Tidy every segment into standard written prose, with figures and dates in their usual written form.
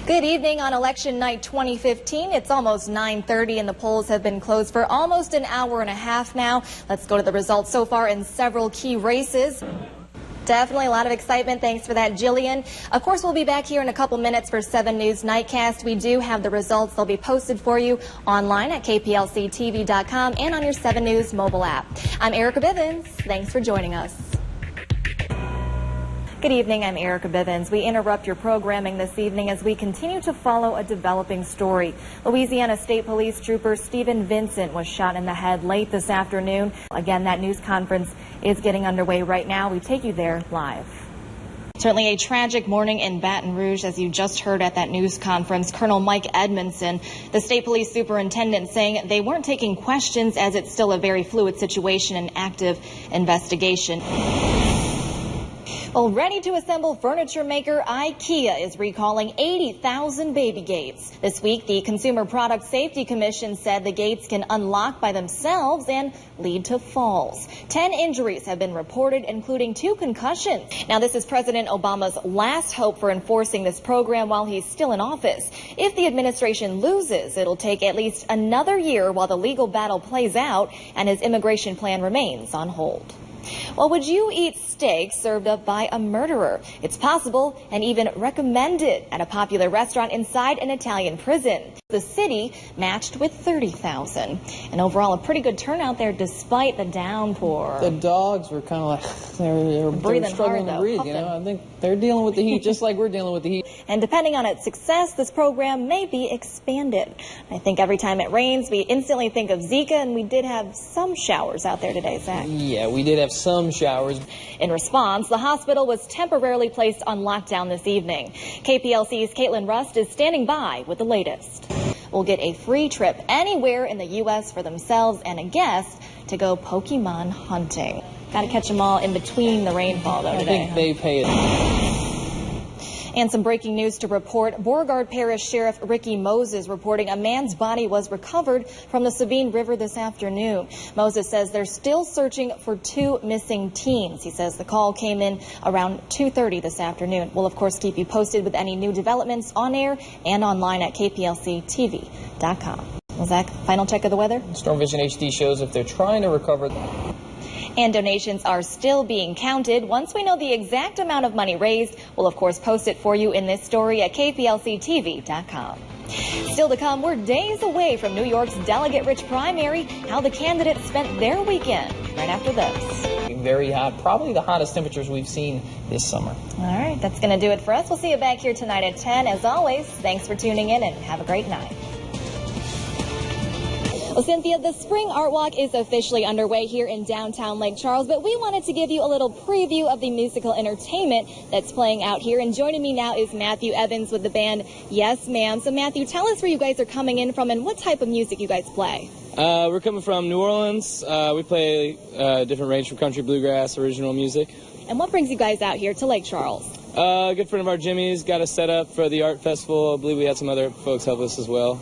Good evening on election night 2015. It's almost 9:30 and the polls have been closed for almost an hour and a half now. Let's go to the results so far in several key races. Definitely a lot of excitement. Thanks for that, Jillian. Of course, we'll be back here in a couple minutes for 7 News Nightcast. We do have the results. They'll be posted for you online at KPLCTV.com and on your 7 News mobile app. I'm Erica Bivens. Thanks for joining us. Good evening, I'm Erica Bivens. We interrupt your programming this evening as we continue to follow a developing story. Louisiana State Police Trooper Stephen Vincent was shot in the head late this afternoon. Again, that news conference is getting underway right now. We take you there live. Certainly a tragic morning in Baton Rouge, as you just heard at that news conference. Colonel Mike Edmondson, the state police superintendent, saying they weren't taking questions as it's still a very fluid situation and active investigation. Well, ready to assemble furniture maker IKEA is recalling 80,000 baby gates. This week, the Consumer Product Safety Commission said the gates can unlock by themselves and lead to falls. 10 injuries have been reported, including 2 concussions. Now, this is President Obama's last hope for enforcing this program while he's still in office. If the administration loses, it'll take at least another year while the legal battle plays out and his immigration plan remains on hold. Well, would you eat steak served up by a murderer? It's possible and even recommended at a popular restaurant inside an Italian prison. The city matched with 30,000. And overall, a pretty good turnout there despite the downpour. The dogs were kind of like, they're struggling to breathe, you know. I think they're dealing with the heat just like we're dealing with the heat. And depending on its success, this program may be expanded. I think every time it rains, we instantly think of Zika, and we did have some showers out there today, Zach. Yeah, we did have some showers. In response, the hospital was temporarily placed on lockdown this evening. KPLC's Caitlin Rust is standing by with the latest. Will get a free trip anywhere in the U.S. for themselves and a guest to go Pokemon hunting. Got to catch them all in between the rainfall, though, today. I think they pay it. And some breaking news to report. Beauregard Parish Sheriff Ricky Moses reporting a man's body was recovered from the Sabine River this afternoon. Moses says they're still searching for 2 missing teens. He says the call came in around 2:30 this afternoon. We'll, of course, keep you posted with any new developments on air and online at KPLCTV.com. Well, Zach, final check of the weather? Storm Vision HD shows if they're trying to recover. And donations are still being counted. Once we know the exact amount of money raised, we'll of course post it for you in this story at KPLCTV.com. Still to come, we're days away from New York's delegate-rich primary, how the candidates spent their weekend, right after this. Very hot, probably the hottest temperatures we've seen this summer. All right, that's going to do it for us. We'll see you back here tonight at 10. As always, thanks for tuning in and have a great night. Well, Cynthia, the Spring Art Walk is officially underway here in downtown Lake Charles, but we wanted to give you a little preview of the musical entertainment that's playing out here. And joining me now is Matthew Evans with the band Yes Ma'am. So, Matthew, tell us where you guys are coming in from and what type of music you guys play. We're coming from New Orleans. We play a different range from country, bluegrass, original music. And what brings you guys out here to Lake Charles? A good friend of our, Jimmy's, got us set up for the art festival. I believe we had some other folks help us as well.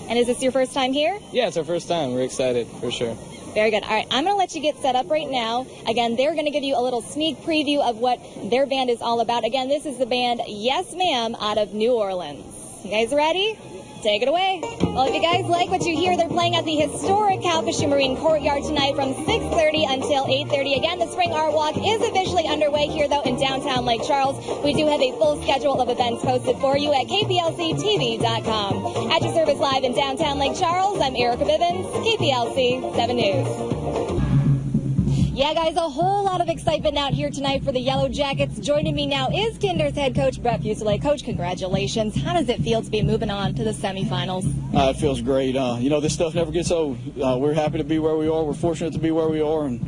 And is this your first time here? Yeah, it's our first time. We're excited, for sure. Very good. All right, I'm going to let you get set up right now. Again, they're going to give you a little sneak preview of what their band is all about. Again, this is the band Yes Ma'am out of New Orleans. You guys ready? Take it away. Well, if you guys like what you hear, they're playing at the historic CRAWFISH Marine Courtyard tonight from 6:30 until 8:30. Again, the Spring Art Walk is officially underway here, though, in downtown Lake Charles. We do have a full schedule of events posted for you at KPLCTV.com. At your service live in downtown Lake Charles, I'm Erica Bivens, KPLC 7 News. Yeah, guys, a whole lot of excitement out here tonight for the Yellow Jackets. Joining me now is Kinder's head coach, Brett Fuselier. Coach, congratulations. How does it feel to be moving on to the semifinals? It feels great. You know, this stuff never gets old. We're happy to be where we are. We're fortunate to be where we are, and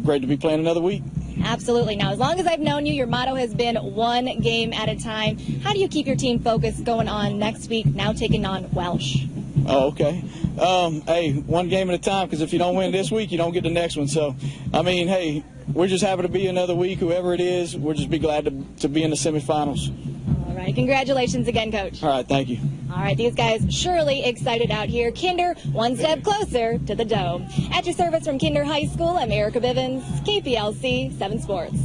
great to be playing another week. Absolutely. Now, as long as I've known you, your motto has been one game at a time. How do you keep your team focused going on next week, now taking on Welsh? Oh, okay. Hey, one game at a time, because if you don't win this week, you don't get the next one. So, I mean, hey, we're just happy to be another week, whoever it is. We'll just be glad to be in the semifinals. All right. Congratulations again, Coach. All right. Thank you. All right. These guys surely excited out here. Kinder, one step closer to the Dome. At your service from Kinder High School, I'm Erica Bivens, KPLC 7 Sports.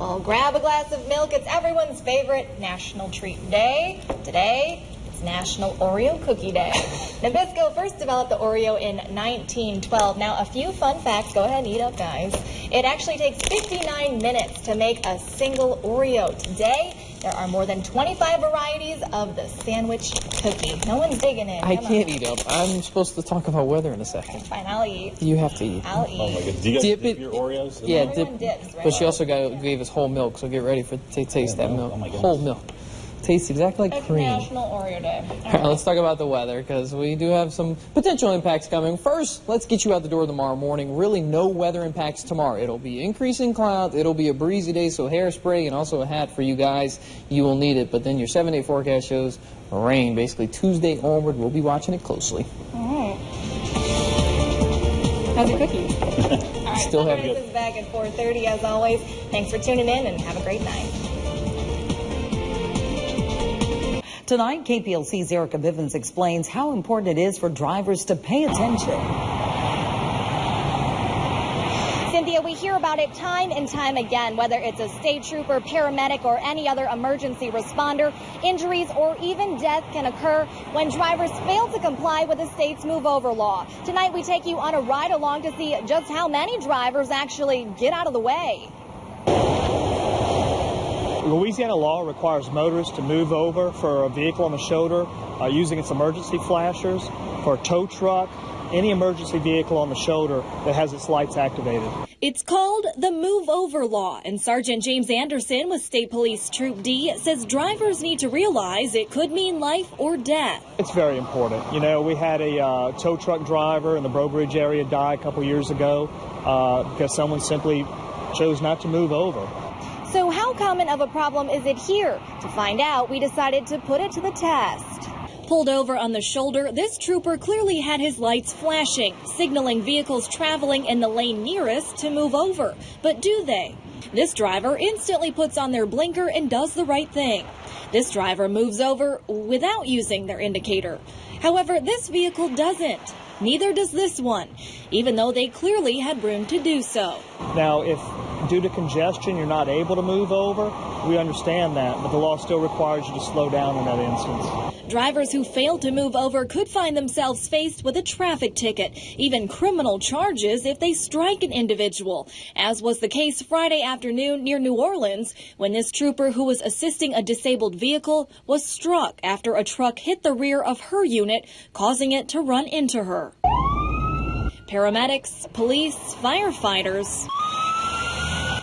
Well, grab a glass of milk. It's everyone's favorite National Treat Day. Today, it's National Oreo Cookie Day. Nabisco first developed the Oreo in 1912. Now, a few fun facts. Go ahead and eat up, guys. It actually takes 59 minutes to make a single Oreo. Today, there are more than 25 varieties of the sandwich cookie. No one's digging in. I can't eat up. I'm supposed to talk about weather in a second. Fine, I'll eat. You have to eat. I'll eat. Oh my God. Do you guys dip your Oreos? Yeah, Everyone dips, right? But she also gave us whole milk, so get ready to taste that milk. Oh my goodness. Whole milk. Tastes exactly like It's cream. National Oreo Day. All right, let's talk about the weather, because we do have some potential impacts coming. First, let's get you out the door tomorrow morning. Really no weather impacts tomorrow. It'll be increasing clouds. It'll be a breezy day, so hairspray and also a hat for you guys. You will need it. But then your 7-day forecast shows rain. Basically, Tuesday onward, we'll be watching it closely. All right. How's your cookie? All right, Still have Sunrise is back at 4:30 as always. Thanks for tuning in and have a great night. Tonight, KPLC's Erica Bivens explains how important it is for drivers to pay attention. Cynthia, we hear about it time and time again, whether it's a state trooper, paramedic, or any other emergency responder. Injuries or even death can occur when drivers fail to comply with the state's move-over law. Tonight, we take you on a ride along to see just how many drivers actually get out of the way. Louisiana law requires motorists to move over for a vehicle on the shoulder using its emergency flashers, for a tow truck, any emergency vehicle on the shoulder that has its lights activated. It's called the Move Over Law, and Sergeant James Anderson with State Police Troop D says drivers need to realize it could mean life or death. It's very important. You know, we had a tow truck driver in the Breaux Bridge area die a couple years ago because someone simply chose not to move over. So how common of a problem is it here? To find out, we decided to put it to the test. Pulled over on the shoulder, this trooper clearly had his lights flashing, signaling vehicles traveling in the lane nearest to move over. But do they? This driver instantly puts on their blinker and does the right thing. This driver moves over without using their indicator. However, this vehicle doesn't. Neither does this one, even though they clearly had room to do so. Now, if due to congestion you're not able to move over, we understand that, but the law still requires you to slow down in that instance. Drivers who fail to move over could find themselves faced with a traffic ticket, even criminal charges if they strike an individual, as was the case Friday afternoon near New Orleans when this trooper who was assisting a disabled vehicle was struck after a truck hit the rear of her unit, causing it to run into her. Paramedics, police, firefighters.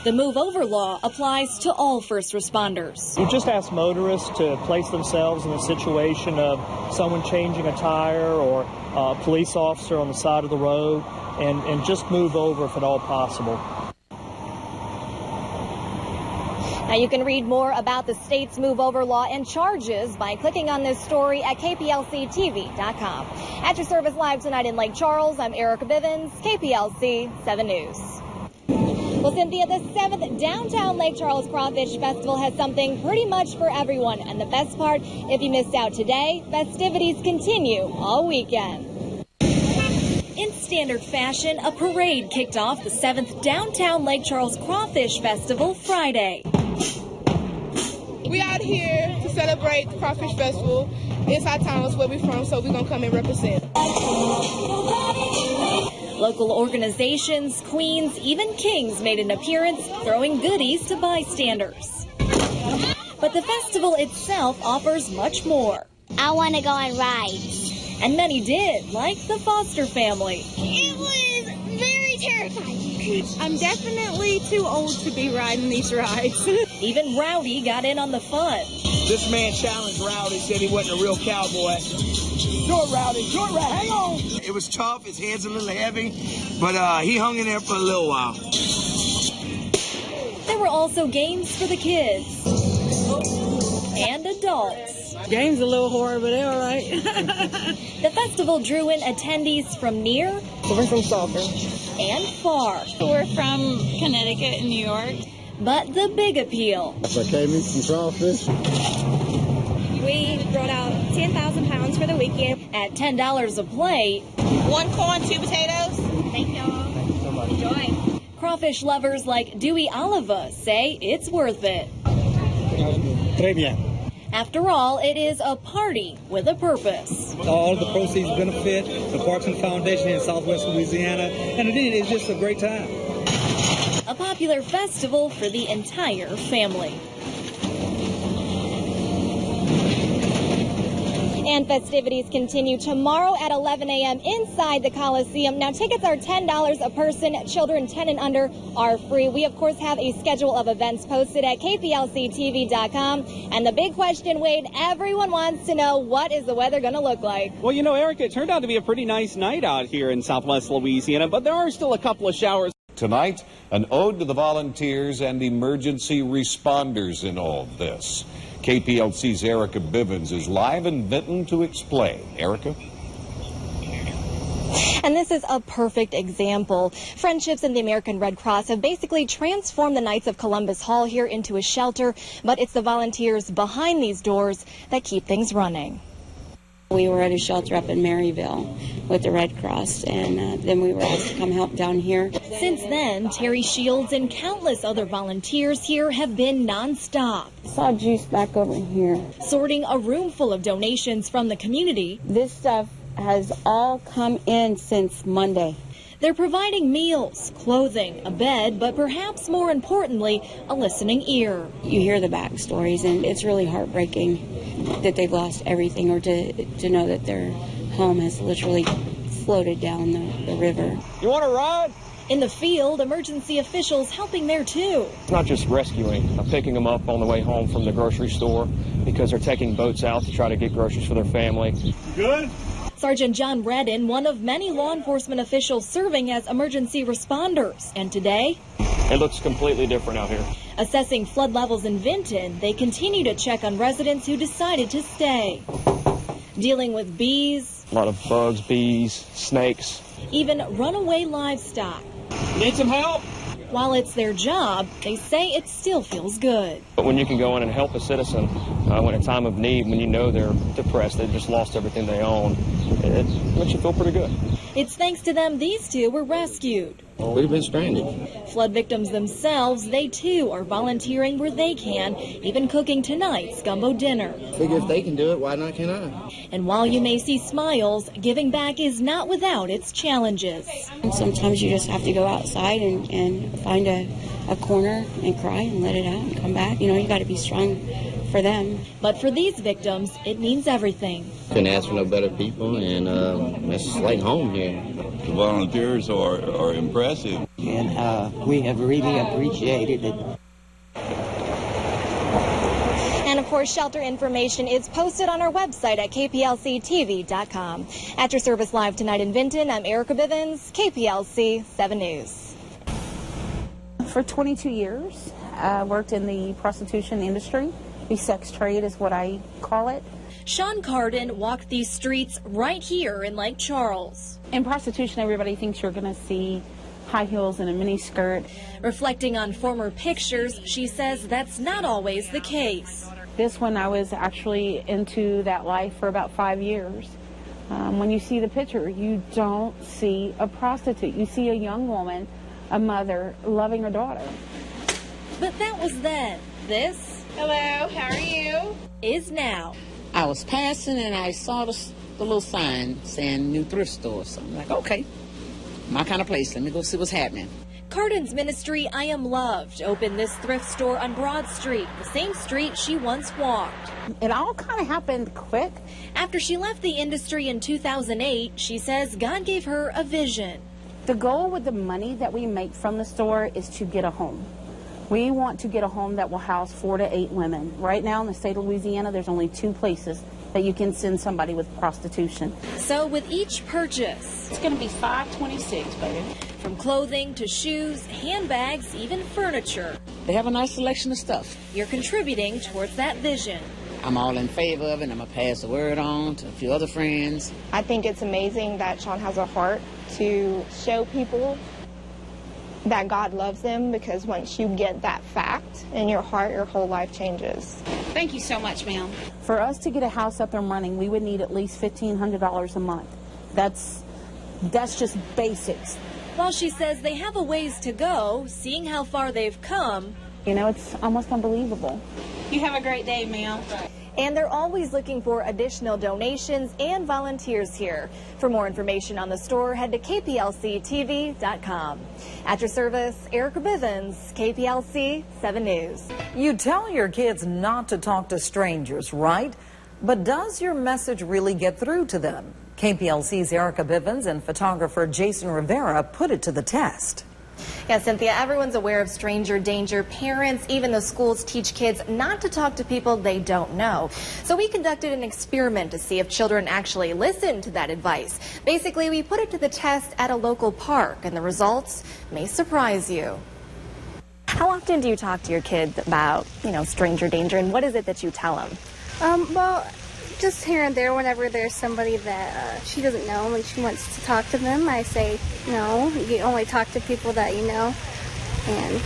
The Move Over Law applies to all first responders. We just ask motorists to place themselves in the situation of someone changing a tire or a police officer on the side of the road and just move over if at all possible. Now you can read more about the state's Move Over Law and charges by clicking on this story at KPLCTV.com. At your service live tonight in Lake Charles, I'm Erica Bivens, KPLC 7 News. Well, Cynthia, the 7th Downtown Lake Charles Crawfish Festival has something pretty much for everyone. And the best part, if you missed out today, festivities continue all weekend. In standard fashion, a parade kicked off the 7th Downtown Lake Charles Crawfish Festival Friday. We out here to celebrate the Crawfish Festival. Inside town is where we're from, so we're going to come and represent. Local organizations, queens, even kings made an appearance, throwing goodies to bystanders. But the festival itself offers much more. I want to go on rides. And many did, like the Foster family. It was very terrifying. I'm definitely too old to be riding these rides. Even Rowdy got in on the fun. This man challenged Rowdy, said he wasn't a real cowboy. Do it, Rowdy. Do it, Rowdy. Hang on. It was tough. His head's a little heavy, but he hung in there for a little while. There were also games for the kids and adults. Game's a little hard, but they're all right. The festival drew in attendees from near We're from soccer and far. We're from Connecticut and New York. But the big appeal. So I came in some crawfish. We brought out 10,000 pounds for the weekend. At $10 a plate, 1 corn, 2 potatoes. Thank y'all. Thank you so much. Enjoy. Crawfish lovers like Dewey Oliva say it's worth it. Très bien. After all, it is a party with a purpose. All the proceeds benefit the Parks and Foundation in Southwest Louisiana, and indeed, it's just a great time. A popular festival for the entire family. And festivities continue tomorrow at 11 a.m. inside the Coliseum. Now, tickets are $10 a person. Children 10 and under are free. We, of course, have a schedule of events posted at KPLCTV.com. And the big question, Wade, everyone wants to know, what is the weather going to look like? Well, you know, Erica, it turned out to be a pretty nice night out here in Southwest Louisiana, but there are still a couple of showers. Tonight, an ode to the volunteers and emergency responders in all this. KPLC's Erica Bivens is live in Vinton to explain. Erica? And this is a perfect example. Friendships and the American Red Cross have basically transformed the Knights of Columbus Hall here into a shelter, but it's the volunteers behind these doors that keep things running. We were at a shelter up in Maryville with the Red Cross, and then we were asked to come help down here. Since then, Terry Shields and countless other volunteers here have been nonstop. Saw juice back over here. Sorting a room full of donations from the community. This stuff has all come in since Monday. They're providing meals, clothing, a bed, but perhaps more importantly, a listening ear. You hear the backstories, and it's really heartbreaking that they've lost everything, or to know that their home has literally floated down the river. You want to ride? In the field, emergency officials helping there too. It's not just rescuing. I'm picking them up on the way home from the grocery store because they're taking boats out to try to get groceries for their family. You good? Sergeant John Redden, one of many law enforcement officials serving as emergency responders. And today, it looks completely different out here. Assessing flood levels in Vinton, they continue to check on residents who decided to stay. Dealing with bees, a lot of bugs, bees, snakes, even runaway livestock. Need some help? While it's their job, they say it still feels good. But when you can go in and help a citizen when a time of need, when you know they're depressed, they've just lost everything they own, it makes you feel pretty good. It's thanks to them these two were rescued. We've been stranded. Flood victims themselves, they too are volunteering where they can, even cooking tonight's gumbo dinner. Figure if they can do it, why not can I? And while you may see smiles, giving back is not without its challenges. And sometimes you just have to go outside and find a corner and cry and let it out and come back. You know, you got to be strong for them. But for these victims, it means everything. Couldn't ask for no better people, and it's like home here. The volunteers are impressive. And we have really appreciated it. And of course, shelter information is posted on our website at KPLCTV.com. At your service live tonight in Vinton, I'm Erica Bivens, KPLC 7 News. For 22 years, I worked in the prostitution industry. The sex trade is what I call it. Sean Carden walked these streets right here in Lake Charles. In prostitution, everybody thinks you're going to see high heels and a mini skirt. Reflecting on former pictures, she says that's not always the case. This one, I was actually into that life for about 5 years. When you see the picture, you don't see a prostitute. You see a young woman, a mother, loving her daughter. But that was then. This, hello, how are you? Is now. I was passing and I saw the little sign saying new thrift store. So I'm like, okay, my kind of place. Let me go see what's happening. Carden's ministry, I Am Loved, opened this thrift store on Broad Street, the same street she once walked. It all kind of happened quick. After she left the industry in 2008, she says God gave her a vision. The goal with the money that we make from the store is to get a home. We want to get a home that will house 4 to 8 women. Right now in the state of Louisiana, there's only 2 places that you can send somebody with prostitution. So with each purchase, it's going to be $526, baby. From clothing to shoes, handbags, even furniture. They have a nice selection of stuff. You're contributing towards that vision. I'm all in favor of it. I'm going to pass the word on to a few other friends. I think it's amazing that Sean has a heart to show people that God loves them, because once you get that fact in your heart, your whole life changes. Thank you so much, ma'am. For us to get a house up and running, we would need at least $1,500 a month. That's just basics. While she says they have a ways to go, seeing how far they've come. You know, it's almost unbelievable. You have a great day, ma'am. And they're always looking for additional donations and volunteers here. For more information on the store, head to KPLCTV.com. At your service, Erica Bivens, KPLC 7 News. You tell your kids not to talk to strangers, right? But does your message really get through to them? KPLC's Erica Bivens and photographer Jason Rivera put it to the test. Yeah, Cynthia, everyone's aware of stranger danger. Parents, even the schools, teach kids not to talk to people they don't know. So we conducted an experiment to see if children actually listen to that advice. Basically, we put it to the test at a local park, and the results may surprise you. How often do you talk to your kids about, stranger danger, and what is it that you tell them? Well, just here and there, whenever there's somebody that she doesn't know and she wants to talk to them, I say, no, you only talk to people that you know. And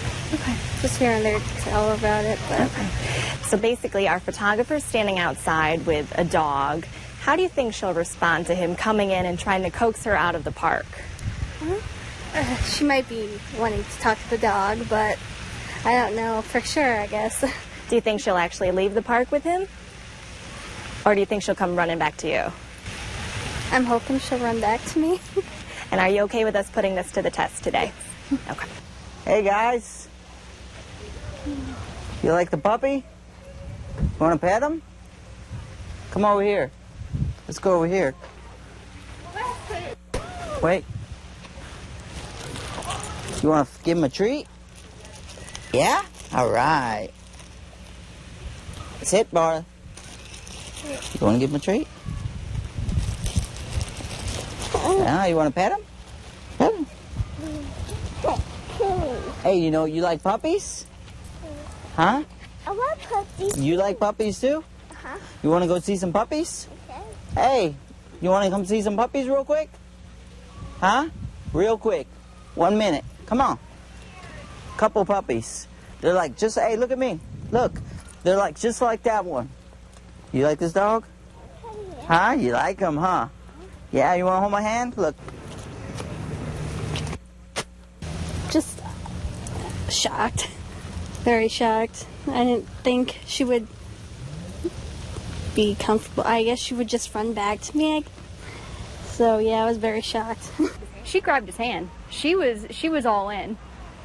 just here and there to tell about it. But. So basically, our photographer's standing outside with a dog. How do you think she'll respond to him coming in and trying to coax her out of the park? She might be wanting to talk to the dog, but I don't know for sure, I guess. Do you think she'll actually leave the park with him? Or do you think she'll come running back to you? I'm hoping she'll run back to me. And are you okay with us putting this to the test today? Okay. Hey guys, you like the puppy? Want to pet him? Come over here. Let's go over here. Wait. You want to give him a treat? Yeah? All right. Sit, Barla. You want to give him a treat? Yeah, you want to pet him? Pet him. Hey, you like puppies? Huh? I love puppies. You like puppies too? Uh-huh. You want to go see some puppies? Okay. Hey, you want to come see some puppies real quick? Huh? Real quick. 1 minute. Come on. Couple puppies. They're like hey, look at me. Look. They're like just like that one. You like this dog? Huh? You like him, huh? Yeah, you want to hold my hand? Look. Just shocked. Very shocked. I didn't think she would be comfortable. I guess she would just run back to me. So yeah, I was very shocked. She grabbed his hand. She was all in.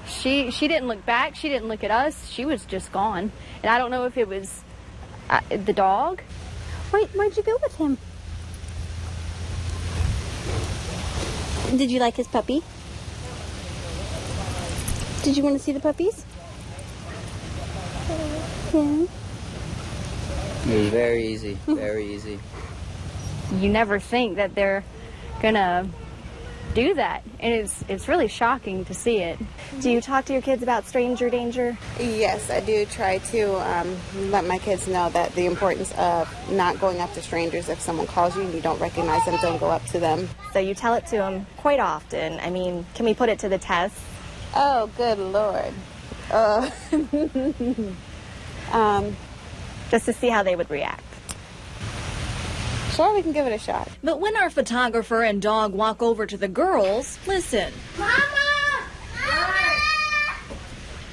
She didn't look back. She didn't look at us. She was just gone. And I don't know if it was the dog. Wait, where'd you go with him? Did you like his puppy? Did you want to see the puppies? Yeah. It was very easy. Very easy. You never think that they're gonna do that, and it's really shocking to see it. Do you talk to your kids about stranger danger? Yes, I do try to let my kids know that the importance of not going up to strangers. If someone calls you and you don't recognize them, don't go up to them. So you tell it to them quite often. I mean, can we put it to the test? Oh, good Lord. Just to see how they would react. Sure, we can give it a shot. But when our photographer and dog walk over to the girls, listen. Mama!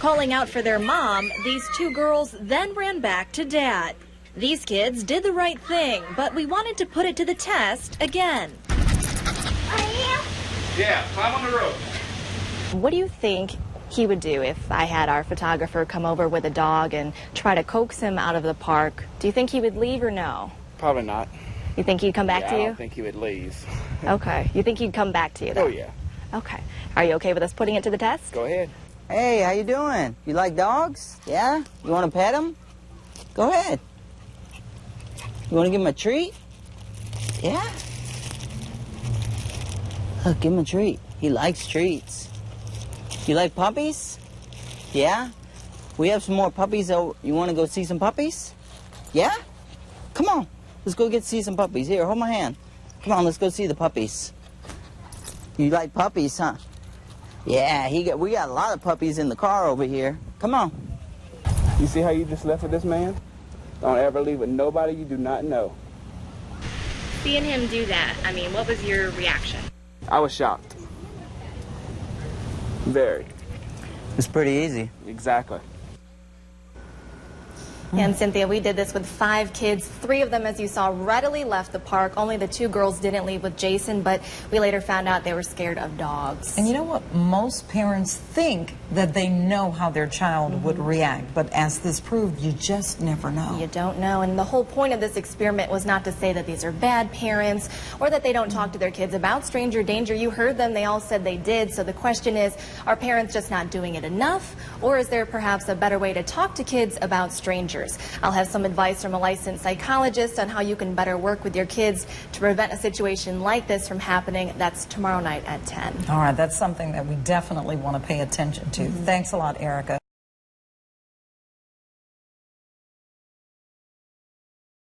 Calling out for their mom, these two girls then ran back to Dad. These kids did the right thing, but we wanted to put it to the test again. Yeah, climb on the rope. What do you think he would do if I had our photographer come over with a dog and try to coax him out of the park? Do you think he would leave or no? Probably not. You think he'd come back to you? I don't think he would leave. Okay. You think he'd come back to you, though? Oh, yeah. Okay. Are you okay with us putting it to the test? Go ahead. Hey, how you doing? You like dogs? Yeah? You want to pet them? Go ahead. You want to give him a treat? Yeah? Look, give him a treat. He likes treats. You like puppies? Yeah? We have some more puppies. You want to go see some puppies? Yeah? Come on. Let's go see some puppies. Here, hold my hand. Come on, let's go see the puppies. You like puppies, huh? Yeah, we got a lot of puppies in the car over here. Come on. You see how you just left with this man? Don't ever leave with nobody you do not know. Seeing him do that, I mean, what was your reaction? I was shocked. Very. It's pretty easy. Exactly. And Cynthia, we did this with 5 kids. 3 of them, as you saw, readily left the park. Only the 2 girls didn't leave with Jason, but we later found out they were scared of dogs. And you know what? Most parents think that they know how their child would react, but as this proved, you just never know. You don't know, and the whole point of this experiment was not to say that these are bad parents or that they don't talk to their kids about stranger danger. You heard them. They all said they did. So the question is, are parents just not doing it enough, or is there perhaps a better way to talk to kids about strangers? I'll have some advice from a licensed psychologist on how you can better work with your kids to prevent a situation like this from happening. That's tomorrow night at 10. All right, that's something that we definitely want to pay attention to. Thanks a lot, Erica.